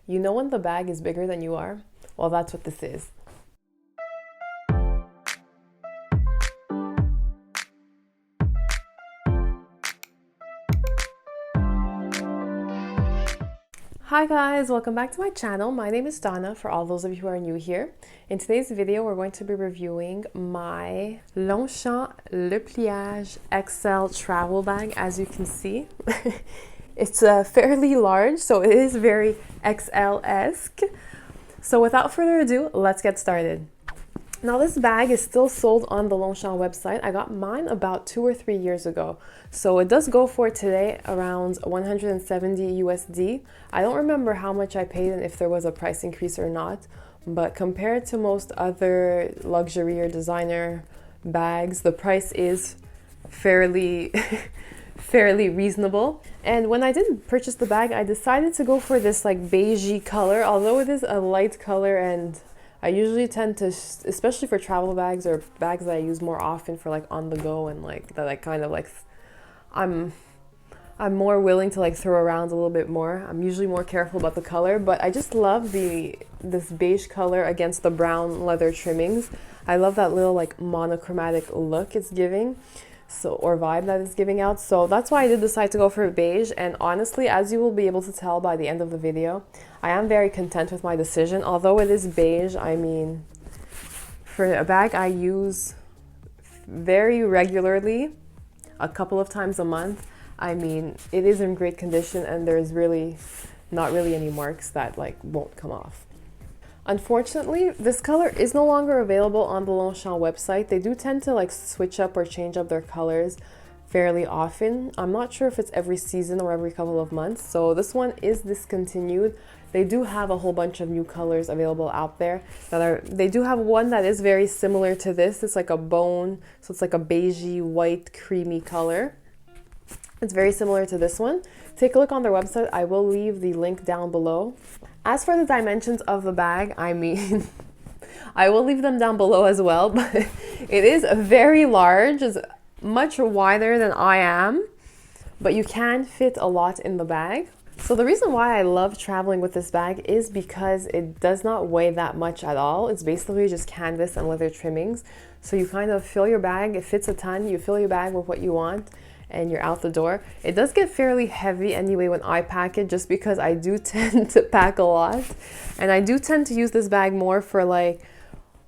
You know when the bag is bigger than you are? Well, that's what this is. Hi guys, welcome back to my channel. My name is Donna, for all those of you who are new here. In today's video, we're going to be reviewing my Longchamp Le Pliage XL travel bag. As you can see, it's fairly large, so it is very XL-esque. So without further ado, let's get started. Now this bag is still sold on the Longchamp website. I got mine about 2 or 3 years ago. So it does go for today around 170 USD. I don't remember how much I paid and if there was a price increase or not, but compared to most other luxury or designer bags, the price is fairly fairly reasonable. And when I did purchase the bag, I decided to go for this like beigey color, although it is a light color, and I usually tend to, especially for travel bags or bags that I use more often for like on the go and like that I kind of like, I'm more willing to like throw around a little bit more. I'm usually more careful about the color, but I just love this beige color against the brown leather trimmings. I love that little like monochromatic look it's giving, or vibe that it's giving out. So that's why I did decide to go for beige. And honestly, as you will be able to tell by the end of the video, I am very content with my decision. Although it is beige, I mean, for a bag I use very regularly, a couple of times a month, I mean, it is in great condition and there's really not really any marks that like won't come off. Unfortunately, this color is no longer available on the Longchamp website. They do tend to like switch up or change up their colors fairly often. I'm not sure if it's every season or every couple of months. So this one is discontinued. They do have a whole bunch of new colors available out there they do have one that is very similar to this. It's like a bone, so it's like a beigey white creamy color. It's very similar to this one. Take a look on their website. I will leave the link down below. As for the dimensions of the bag, I mean, I will leave them down below as well, but it is very large. It's much wider than I am, but you can fit a lot in the bag. So the reason why I love traveling with this bag is because it does not weigh that much at all. It's basically just canvas and leather trimmings. So you kind of fill your bag, it fits a ton, you fill your bag with what you want, and you're out the door. It does get fairly heavy anyway when I pack it, just because I do tend to pack a lot. And I do tend to use this bag more for like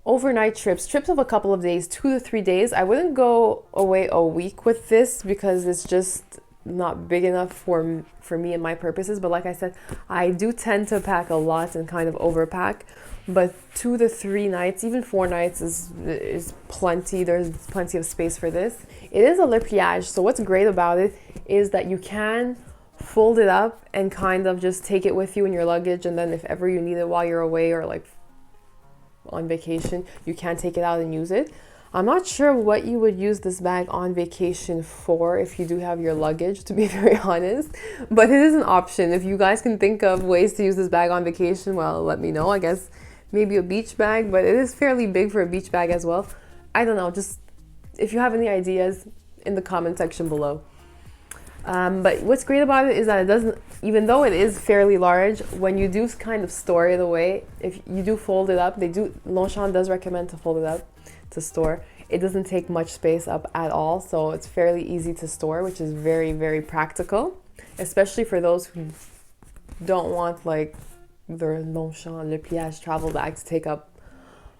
overnight trips of a couple of days, 2 to 3 days. I wouldn't go away a week with this because it's just not big enough for me and my purposes. But like I said, I do tend to pack a lot and kind of overpack. But 2 to 3 nights, even 4 nights is plenty. There's plenty of space for this. It is a Le Pliage, so what's great about it is that you can fold it up and kind of just take it with you in your luggage, and then if ever you need it while you're away or like on vacation, you can take it out and use it. I'm not sure what you would use this bag on vacation for if you do have your luggage, to be very honest, but it is an option. If you guys can think of ways to use this bag on vacation, well, let me know. I guess maybe a beach bag, but it is fairly big for a beach bag as well. I don't know, just if you have any ideas in the comment section below. But what's great about it is that it doesn't, even though it is fairly large, when you do kind of store it away, if you do fold it up, Longchamp does recommend to fold it up to store. It doesn't take much space up at all, so it's fairly easy to store, which is very, very practical, especially for those who don't want like their Longchamp Le Pliage travel bag to take up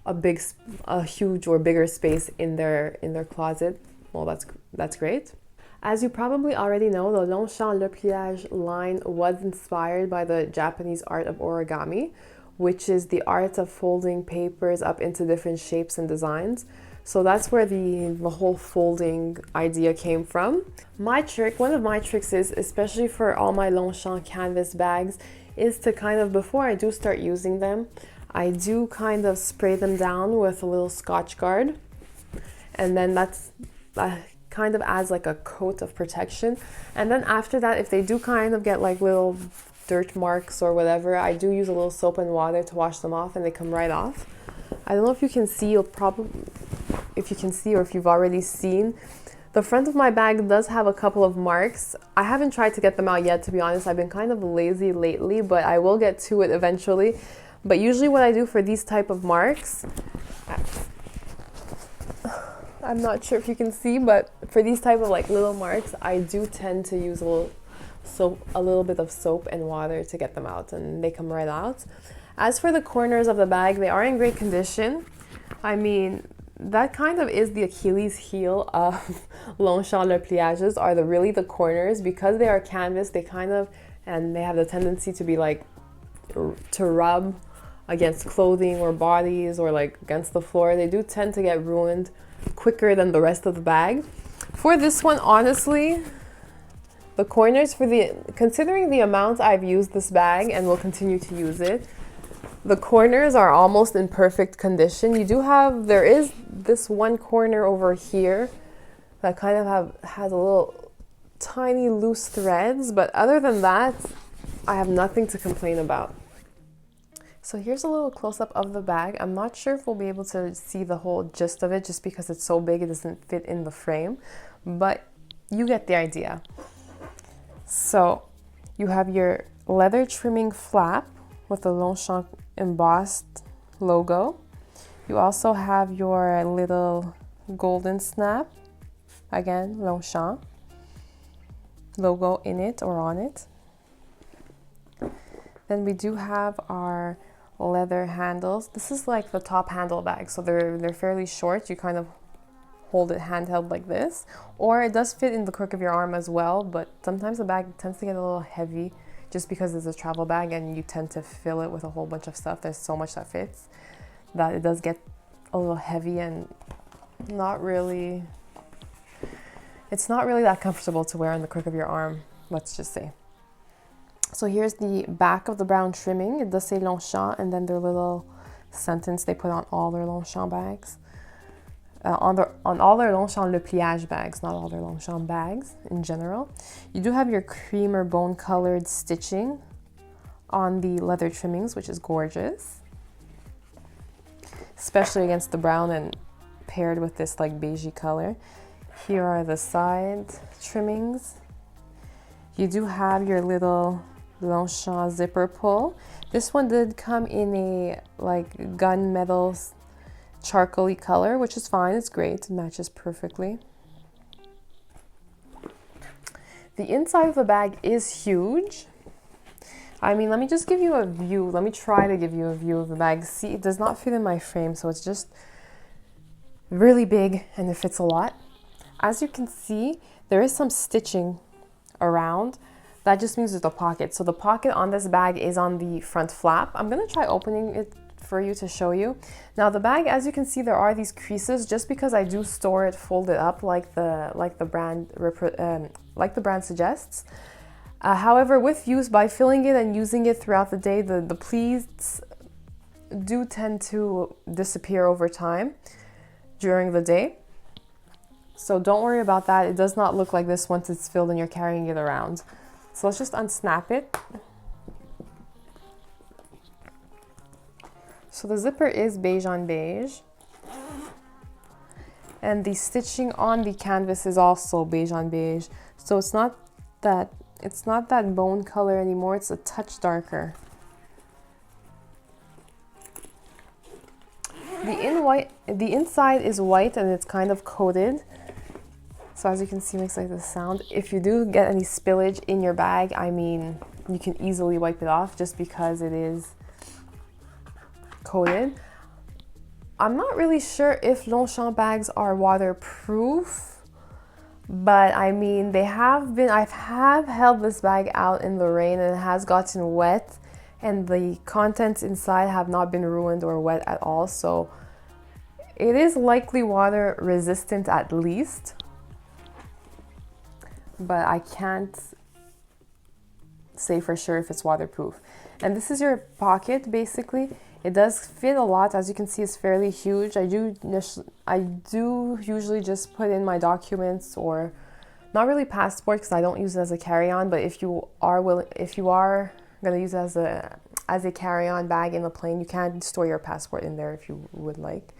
a huge or bigger space in their closet. Well, that's great. As you probably already know, the Longchamp Le Pliage line was inspired by the Japanese art of origami, which is the art of folding papers up into different shapes and designs. So that's where the whole folding idea came from. One of my tricks is, especially for all my Longchamp canvas bags, is to kind of, before I do start using them, I do kind of spray them down with a little Scotch Guard, and then that's kind of adds like a coat of protection. And then after that, if they do kind of get like little dirt marks or whatever, I do use a little soap and water to wash them off, and they come right off. I don't know if you can see, if you can see or if you've already seen, The front of my bag does have a couple of marks. I haven't tried to get them out yet, to be honest. I've been kind of lazy lately, but I will get to it eventually. But usually what I do for these type of marks, I'm not sure if you can see, but for these type of like little marks, I do tend to use a little bit of soap and water to get them out, and they come right out. As for the corners of the bag, they are in great condition. I mean, that kind of is the Achilles heel of Longchamp Le Pliages, are really the corners, because they are canvas. They kind of, and they have the tendency to be like, to rub against clothing or bodies or like against the floor. They do tend to get ruined quicker than the rest of the bag. For this one, honestly, the corners, considering the amount I've used this bag and will continue to use it, the corners are almost in perfect condition. There is this one corner over here that kind of has a little tiny loose threads, but other than that, I have nothing to complain about. So here's a little close-up of the bag. I'm not sure if we'll be able to see the whole gist of it just because it's so big it doesn't fit in the frame, but you get the idea. So you have your leather trimming flap with the Longchamp embossed logo. You also have your little golden snap, again Longchamp logo in it or on it. Then we do have our leather handles. This is like the top handle bag, so they're fairly short. You kind of hold it handheld like this, or it does fit in the crook of your arm as well, but sometimes the bag tends to get a little heavy just because it's a travel bag and you tend to fill it with a whole bunch of stuff. There's so much that fits that it does get a little heavy and it's not really that comfortable to wear on the crook of your arm, let's just say. So here's the back of the brown trimming. It does say Longchamp, and then their little sentence they put on all their Longchamp bags. On all their Longchamp Le Pliage bags, not all their Longchamp bags in general. You do have your cream or bone colored stitching on the leather trimmings, which is gorgeous, especially against the brown and paired with this like beigey color. Here are the side trimmings. You do have your little Longchamp zipper pull. This one did come in a like gunmetal charcoaly color, which is fine. It's great. It matches perfectly. The inside of the bag is huge. I mean, let me just give you a view. Let me try to give you a view of the bag. See, it does not fit in my frame, so it's just really big and it fits a lot. As you can see, there is some stitching around. That just means there's a pocket. So the pocket on this bag is on the front flap. I'm gonna try opening it for you to show you. Now the bag, as you can see, there are these creases just because I do store it folded up like the brand suggests. However, by filling it and using it throughout the day, the pleats do tend to disappear over time during the day. So don't worry about that. It does not look like this once it's filled and you're carrying it around. So let's just unsnap it. So the zipper is beige on beige. And the stitching on the canvas is also beige on beige. So it's not that bone color anymore, it's a touch darker. The inside is white and it's kind of coated. So as you can see, it makes like this sound. If you do get any spillage in your bag, I mean, you can easily wipe it off just because it is coated. I'm not really sure if Longchamp bags are waterproof, but I mean, I have held this bag out in the rain and it has gotten wet and the contents inside have not been ruined or wet at all. So it is likely water resistant at least, but I can't say for sure if it's waterproof. And this is your pocket basically. It does fit a lot. As you can see, it's fairly huge. I do usually just put in my documents, or not really passport because I don't use it as a carry-on, but if you are going to use it as a carry-on bag in the plane, you can store your passport in there if you would like.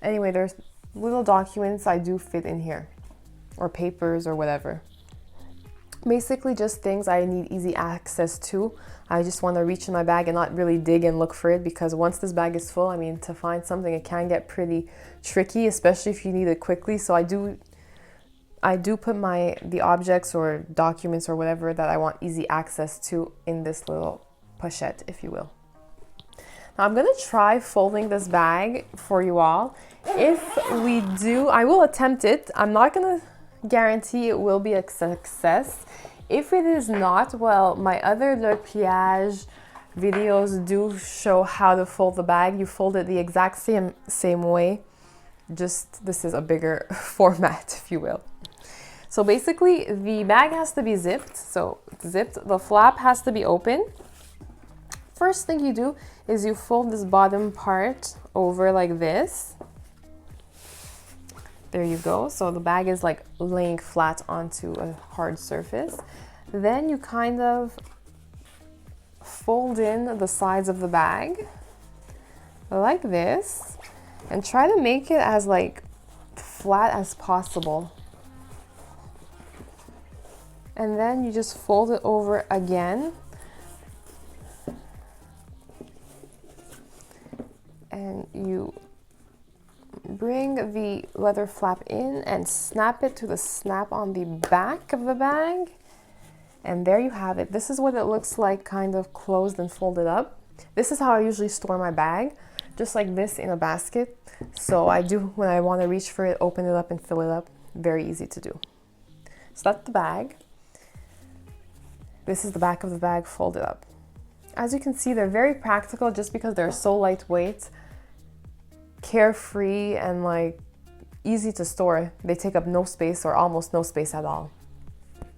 Anyway, there's little documents I do fit in here. or papers or whatever. Basically just things I need easy access to. I just want to reach in my bag and not really dig and look for it, because once this bag is full, I mean, to find something, it can get pretty tricky, especially if you need it quickly. So I do put the objects or documents or whatever that I want easy access to in this little pochette, if you will. Now I'm gonna try folding this bag for you all. If we do, I will attempt it. I'm not gonna guarantee it will be a success. If it is not, well, my other Le Pliage videos do show how to fold the bag. You fold it the exact same way, just this is a bigger format, if you will. So basically the bag has to be zipped. So zipped, the flap has to be open. First thing you do is you fold this bottom part over like this. There you go. So the bag is like laying flat onto a hard surface. Then you kind of fold in the sides of the bag like this and try to make it as like flat as possible. And then you just fold it over again. And you bring the leather flap in and snap it to the snap on the back of the bag. And there you have it. This is what it looks like, kind of closed and folded up. This is how I usually store my bag, just like this in a basket. So I do, when I want to reach for it, open it up and fill it up. Very easy to do. So that's the bag. This is the back of the bag folded up. As you can see, they're very practical just because they're so lightweight, carefree, and like easy to store. They take up no space or almost no space at all.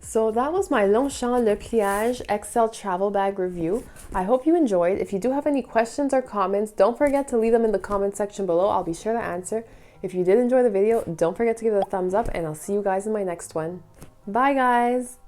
So that was my Longchamp Le Pliage XL travel bag review. I hope you enjoyed. If you do have any questions or comments, don't forget to leave them in the comment section below. I'll be sure to answer. If you did enjoy the video, don't forget to give it a thumbs up, and I'll see you guys in my next one. Bye guys!